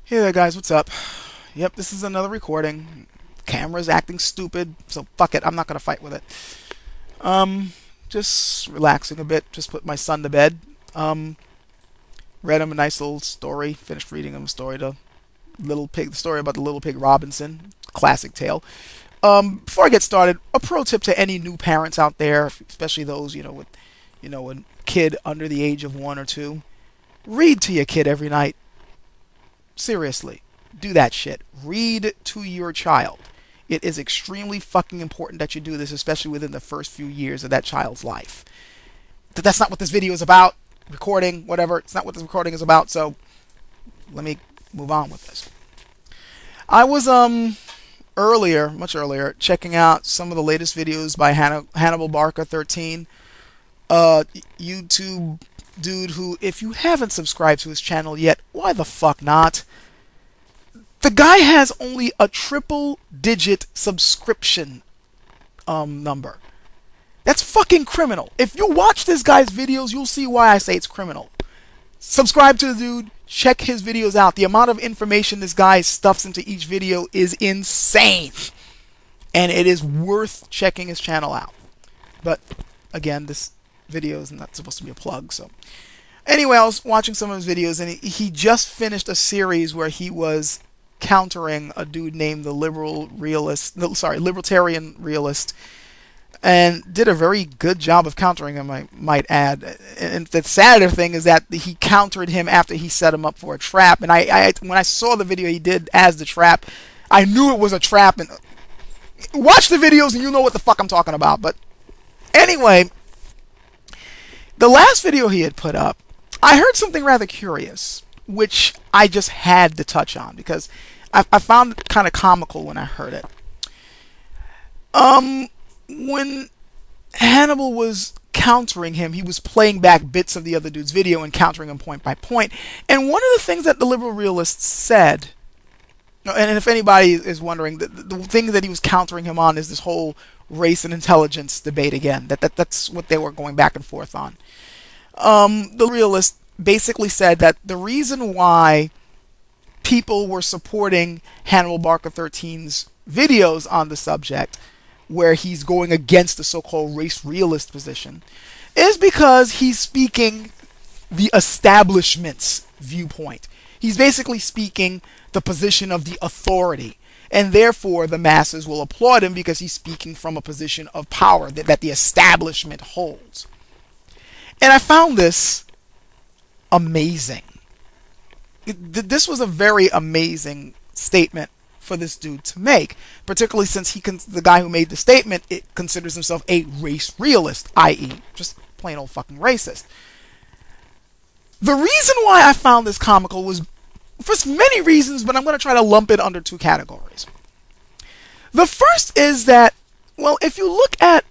Hey there guys, what's up? Yep, this is another recording. Camera's acting stupid, so fuck it, I'm not gonna fight with it. Just relaxing a bit, just put my son to bed. Read him a nice little story, finished reading him a story, the story about the little pig Robinson, classic tale. Before I get started, a pro tip to any new parents out there, especially those, with, a kid under the age of 1 or 2. Read to your kid every night. Seriously, do that shit. Read to your child. It is extremely fucking important that you do this, especially within the first few years of that child's life. That's not what this video is about. Recording, whatever. It's not what this recording is about, so let me move on with this. I was, much earlier, checking out some of the latest videos by Hannibal Barka 13, YouTube dude who, if you haven't subscribed to his channel yet, why the fuck not? The guy has only a triple-digit subscription number. That's fucking criminal. If you watch this guy's videos, you'll see why I say it's criminal. Subscribe to the dude. Check his videos out. The amount of information this guy stuffs into each video is insane. And it is worth checking his channel out. But, again, this video is not supposed to be a plug, so. Anyway, I was watching some of his videos, and he just finished a series where he was countering a dude named the libertarian realist, and did a very good job of countering him, I might add. And the sadder thing is that he countered him after he set him up for a trap. And when I saw the video he did as the trap, I knew it was a trap. And watch the videos and you know what the fuck I'm talking about. But anyway, the last video he had put up, I heard something rather curious, which I just had to touch on because I found it kind of comical when I heard it. When Hannibal was countering him, he was playing back bits of the other dude's video and countering him point by point. And one of the things that the liberal realist said, and if anybody is wondering, the thing that he was countering him on is this whole race and intelligence debate again. That's what they were going back and forth on. The realist basically said that the reason why people were supporting Hannibal Barka 13's videos on the subject, where he's going against the so-called race realist position, is because he's speaking the establishment's viewpoint. He's basically speaking the position of the authority, and therefore the masses will applaud him because he's speaking from a position of power that the establishment holds. And I found this amazing. This was a very amazing statement for this dude to make, particularly since the guy who made the statement, considers himself a race realist, i.e. just plain old fucking racist. The reason why I found this comical was for many reasons, but I'm going to try to lump it under two categories. The first is that, well, if you look at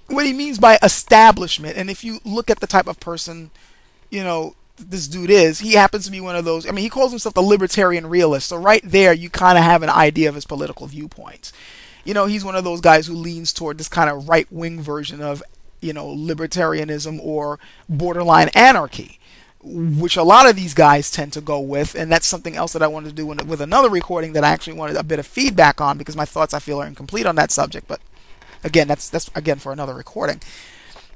what he means by establishment, and if you look at the type of person, this dude is, he happens to be one of those. I mean, he calls himself the libertarian realist, so right there you kind of have an idea of his political viewpoints. He's one of those guys who leans toward this kind of right-wing version of, libertarianism or borderline anarchy, which a lot of these guys tend to go with, and that's something else that I wanted to do with another recording that I actually wanted a bit of feedback on, because my thoughts, I feel, are incomplete on that subject, but again, that's again for another recording.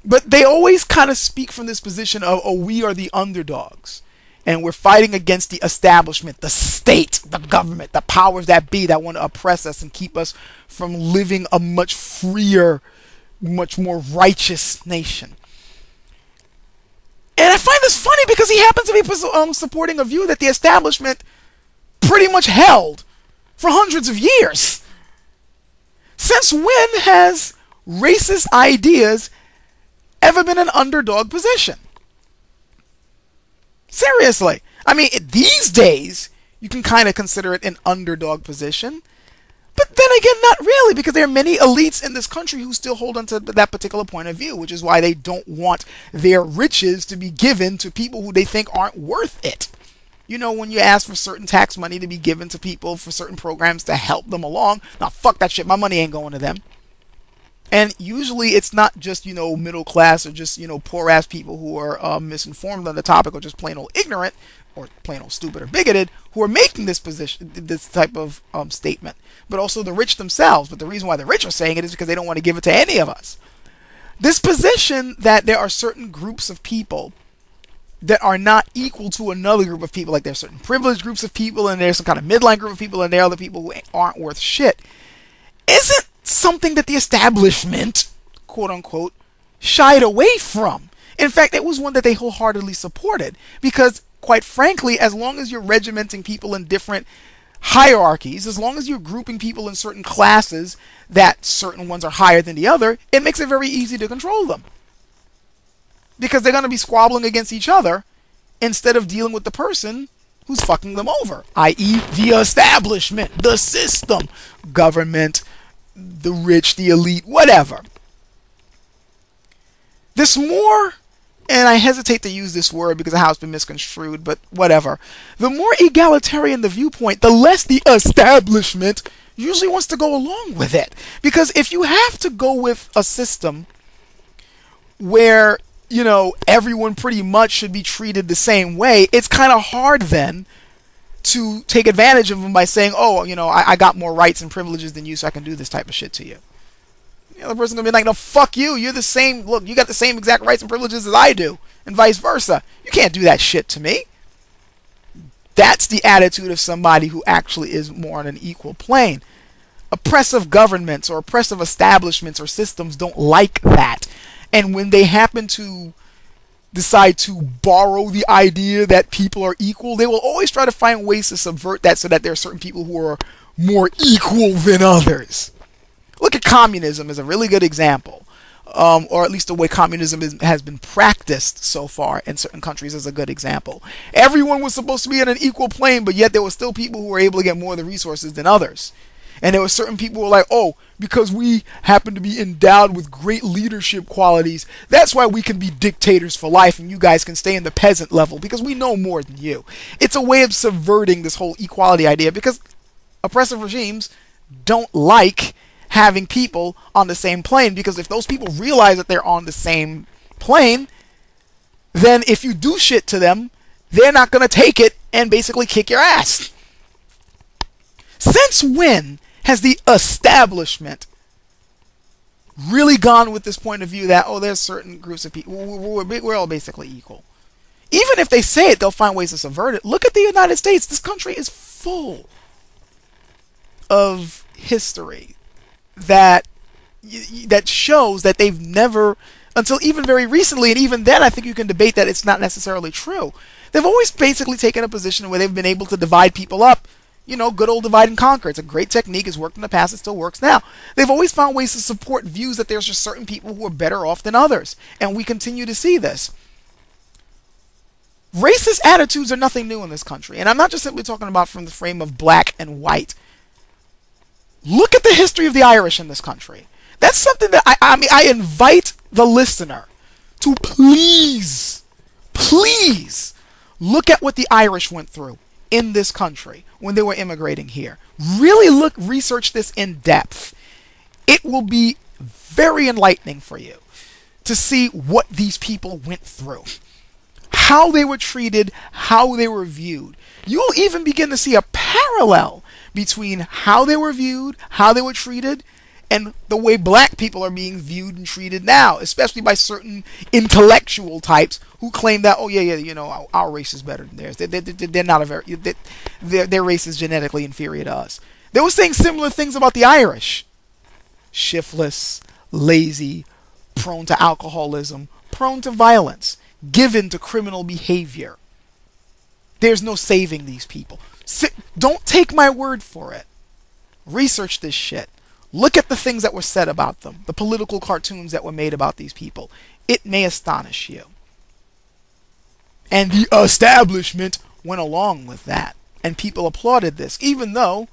But they always kind of speak from this position of, oh, we are the underdogs, and we're fighting against the establishment, the state, the government, the powers that be that want to oppress us and keep us from living a much freer, much more righteous nation. And I find this funny because he happens to be supporting a view that the establishment pretty much held for hundreds of years. Since when has racist ideas ever been an underdog position? Seriously. I mean, these days, you can kind of consider it an underdog position. But then again, not really, because there are many elites in this country who still hold on to that particular point of view, which is why they don't want their riches to be given to people who they think aren't worth it. When you ask for certain tax money to be given to people for certain programs to help them along, now fuck that shit, my money ain't going to them. And usually it's not just, middle class or just, poor ass people who are misinformed on the topic or just plain old ignorant. or plain old stupid or bigoted, who are making this type of statement, but also the rich themselves. But the reason why the rich are saying it is because they don't want to give it to any of us. This position that there are certain groups of people that are not equal to another group of people, like there's certain privileged groups of people, and there's some kind of midline group of people, and there are other people who aren't worth shit, isn't something that the establishment, quote unquote, shied away from. In fact, it was one that they wholeheartedly supported, because quite frankly, as long as you're regimenting people in different hierarchies, as long as you're grouping people in certain classes that certain ones are higher than the other, it makes it very easy to control them. Because they're going to be squabbling against each other instead of dealing with the person who's fucking them over, i.e. the establishment, the system, government, the rich, the elite, whatever. This more, and I hesitate to use this word because of how it's been misconstrued, but whatever. The more egalitarian the viewpoint, the less the establishment usually wants to go along with it. Because if you have to go with a system where, you know, everyone pretty much should be treated the same way, it's kind of hard then to take advantage of them by saying, oh, you know, I got more rights and privileges than you, so I can do this type of shit to you. The other person's going to be like, no, fuck you. You're the same. Look, you got the same exact rights and privileges as I do, and vice versa. You can't do that shit to me. That's the attitude of somebody who actually is more on an equal plane. Oppressive governments or oppressive establishments or systems don't like that. And when they happen to decide to borrow the idea that people are equal, they will always try to find ways to subvert that so that there are certain people who are more equal than others. Look at communism as a really good example, or at least the way communism has been practiced so far in certain countries is a good example. Everyone was supposed to be on an equal plane, but yet there were still people who were able to get more of the resources than others. And there were certain people who were like, oh, because we happen to be endowed with great leadership qualities, that's why we can be dictators for life and you guys can stay in the peasant level because we know more than you. It's a way of subverting this whole equality idea because oppressive regimes don't like having people on the same plane, because if those people realize that they're on the same plane, then if you do shit to them, they're not going to take it and basically kick your ass. Since when has the establishment really gone with this point of view that, oh, there's certain groups of people, we're all basically equal? Even if they say it, they'll find ways to subvert it. Look at the United States. This country is full of history that shows that they've never, until even very recently, and even then I think you can debate that it's not necessarily true, they've always basically taken a position where they've been able to divide people up. You know, good old divide and conquer. It's a great technique. It's worked in the past. It still works now. They've always found ways to support views that there's just certain people who are better off than others. And we continue to see this. Racist attitudes are nothing new in this country. And I'm not just simply talking about from the frame of black and white. Look at the history of the Irish in this country. That's something that I invite the listener to please look at what the Irish went through in this country when they were immigrating here. Really research this in depth. It will be very enlightening for you to see what these people went through, how they were treated, how they were viewed. You'll even begin to see a parallel between how they were viewed, how they were treated, and the way black people are being viewed and treated now, especially by certain intellectual types who claim that, oh yeah, you know, our race is better than theirs. They're not a very, their race is genetically inferior to us. They were saying similar things about the Irish: shiftless, lazy, prone to alcoholism, prone to violence, given to criminal behavior. There's no saving these people. Don't take my word for it. Research this shit. Look at the things that were said about them, the political cartoons that were made about these people. It may astonish you. And the establishment went along with that. And people applauded this, even though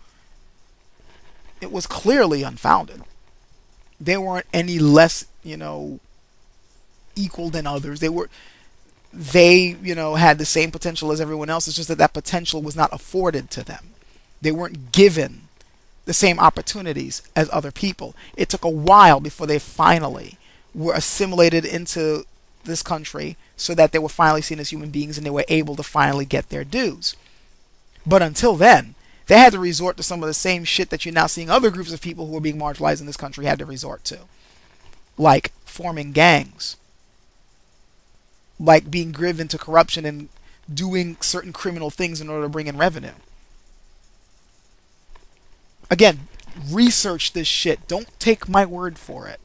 it was clearly unfounded. They weren't any less, you know, equal than others. They, you know, had the same potential as everyone else. It's just that that potential was not afforded to them. They weren't given the same opportunities as other people. It took a while before they finally were assimilated into this country so that they were finally seen as human beings and they were able to finally get their dues. But until then, they had to resort to some of the same shit that you're now seeing other groups of people who are being marginalized in this country had to resort to. Like forming gangs. Like being driven to corruption and doing certain criminal things in order to bring in revenue. Again, research this shit. Don't take my word for it.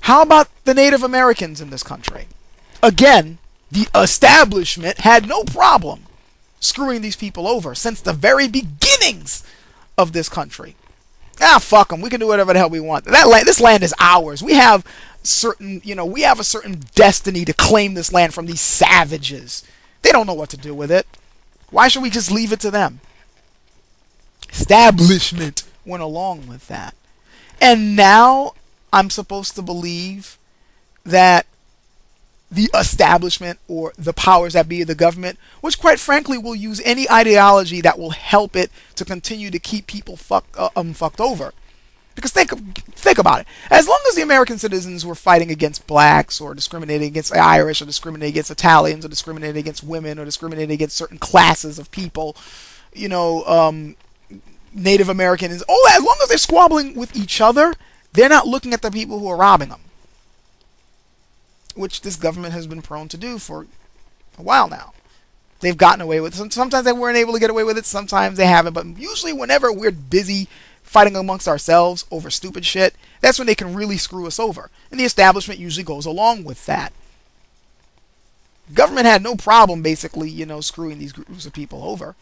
How about the Native Americans in this country? Again, the establishment had no problem screwing these people over since the very beginnings of this country. Ah, fuck them. We can do whatever the hell we want. This land is ours. We have we have a certain destiny to claim this land from these savages. They don't know what to do with it. Why should we just leave it to them? Establishment went along with that. And now I'm supposed to believe that the establishment or the powers that be of the government, which quite frankly will use any ideology that will help it to continue to keep people fucked over. Because think about it. As long as the American citizens were fighting against blacks or discriminating against the Irish or discriminating against Italians or discriminating against women or discriminating against certain classes of people, Native Americans, as long as they're squabbling with each other, they're not looking at the people who are robbing them. Which this government has been prone to do for a while now. They've gotten away with it. Sometimes they weren't able to get away with it, sometimes they haven't, but usually whenever we're busy fighting amongst ourselves over stupid shit, that's when they can really screw us over. And the establishment usually goes along with that. Government had no problem basically, screwing these groups of people over.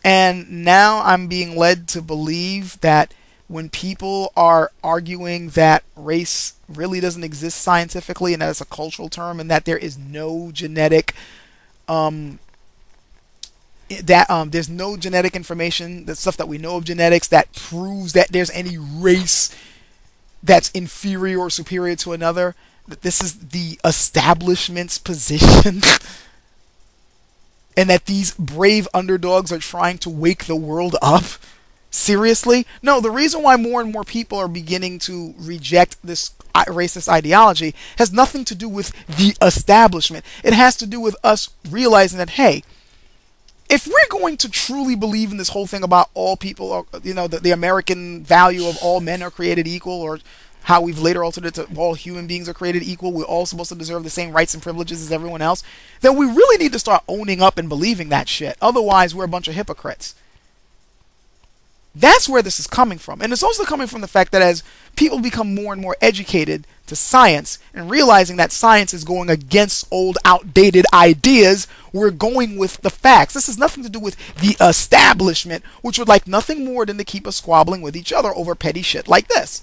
And now I'm being led to believe that when people are arguing that race really doesn't exist scientifically and that it's a cultural term and that there is no genetic there's no genetic information, the stuff that we know of genetics that proves that there's any race that's inferior or superior to another, that this is the establishment's position and that these brave underdogs are trying to wake the world up. Seriously? No, the reason why more and more people are beginning to reject this racist ideology has nothing to do with the establishment. It has to do with us realizing that, hey, if we're going to truly believe in this whole thing about all people, the American value of all men are created equal, or how we've later altered it to all human beings are created equal, we're all supposed to deserve the same rights and privileges as everyone else, then we really need to start owning up and believing that shit. Otherwise, we're a bunch of hypocrites. That's where this is coming from. And it's also coming from the fact that as people become more and more educated to science and realizing that science is going against old, outdated ideas, we're going with the facts. This has nothing to do with the establishment, which would like nothing more than to keep us squabbling with each other over petty shit like this.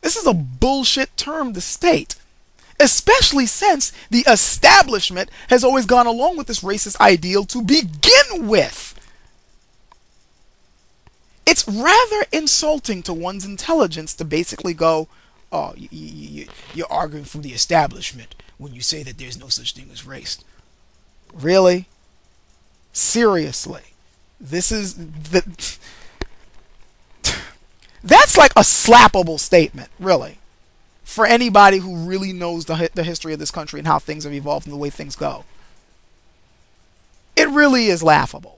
This is a bullshit term to state, especially since the establishment has always gone along with this racist ideal to begin with. It's rather insulting to one's intelligence to basically go, oh, you're arguing from the establishment when you say that there's no such thing as race. Really? Seriously? This is that's like a slappable statement, really, for anybody who really knows the history of this country and how things have evolved and the way things go. It really is laughable.